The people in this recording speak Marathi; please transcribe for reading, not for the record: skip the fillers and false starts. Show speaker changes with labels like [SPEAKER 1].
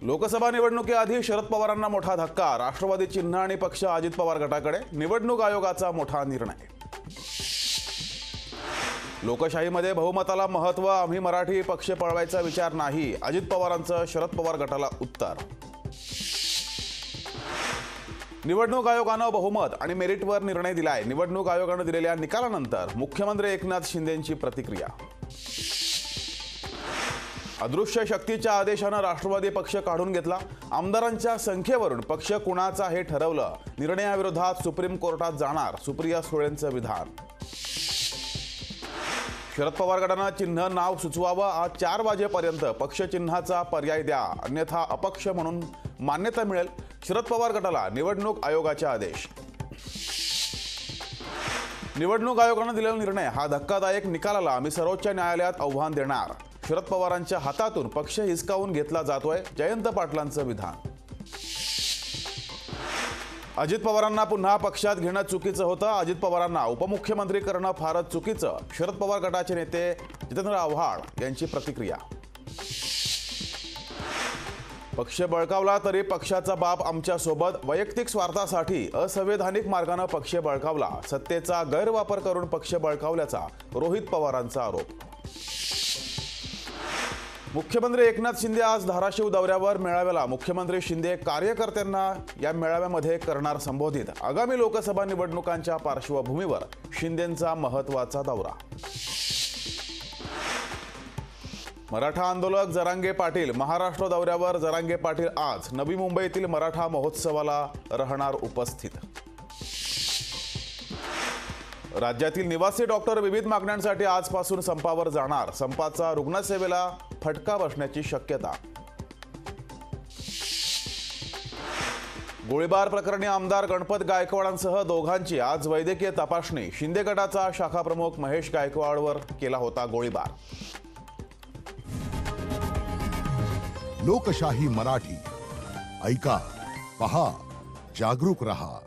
[SPEAKER 1] लोकसभा निवडणुकीआधी शरद पवारांना मोठा धक्का। राष्ट्रवादी चिन्ह आणि पक्ष अजित पवार गटाकडे। निवडणूक आयोगाचा मोठा निर्णय। लोकशाहीमध्ये बहुमताला महत्त्व। आम्ही मराठी पक्ष पळवायचा विचार नाही। अजित पवारांचं शरद पवार गटाला उत्तर। निवडणूक आयोगानं बहुमत आणि मेरिटवर निर्णय दिलाय। निवडणूक आयोगानं दिलेल्या निकालानंतर मुख्यमंत्री एकनाथ शिंदेंची प्रतिक्रिया। अदृश्य शक्तीच्या आदेशानं राष्ट्रवादी पक्ष काढून घेतला। आमदारांच्या संख्येवरून पक्ष कुणाचा हे ठरवलं। निर्णयाविरोधात सुप्रीम कोर्टात जाणार। सुप्रिया सुळेंचं विधान। शरद पवार गटानं चिन्ह नाव सुचवावं। आज 4 वाजेपर्यंत पक्ष चिन्हाचा पर्याय द्या, अन्यथा अपक्ष म्हणून मान्यता मिळेल। शरद पवार गटाला निवडणूक आयोगाचे आदेश। निवडणूक आयोगानं दिलेला निर्णय हा धक्कादायक निकालाला आम्ही सर्वोच्च न्यायालयात आव्हान देणार। शरद पवारांच्या हातातून पक्ष हिसकावून घेतला जातोय। जयंत पाटलांचं विधान। अजित पवारांना पुन्हा पक्षात घेणं चुकीचं होतं। अजित पवारांना उपमुख्यमंत्री करणं फारच चुकीचं। शरद पवार गटाचे नेते जितेंद्र आव्हाड यांची प्रतिक्रिया। पक्ष बळकावला तरी पक्षाचा बाप आमच्या सोबत। वैयक्तिक स्वार्थासाठी असंवैधानिक मार्गाने पक्ष बळकावला। सत्तेचा गैरवापर करून पक्ष बळकावल्याचा रोहित पवारांचा आरोप। मुख्यमंत्री एकनाथ शिंदे आज धाराशिव दौऱ्यावर। मेळाव्याला मुख्यमंत्री शिंदे कार्यकर्त्यांना या मेळाव्यामध्ये करणार संबोधित। आगामी लोकसभा निवडणुकांच्या पार्श्वभूमीवर शिंदेंचा महत्त्वाचा दौरा। मराठा आंदोलक जरांगे पाटील महाराष्ट्र दौऱ्यावर। जरांगे पाटील आज नवी मुंबईतील मराठा महोत्सवाला राहणार उपस्थित। राज्यातील निवासी डॉक्टर विविध मागण्यांसाठी आजपासून संपावर जाणार। संपाचा रुग्णसेवेला फटका बसण्याची शक्यता। गोळीबार प्रकरणी आमदार गणपत गायकवाडांसह दोघांची आज वैद्यकीय तपासणी। शिंदे गटाचा शाखा प्रमुख महेश गायकवाडवर केला होता गोळीबार।
[SPEAKER 2] लोकशाही मराठी ऐका, पहा, जागरूक रहा।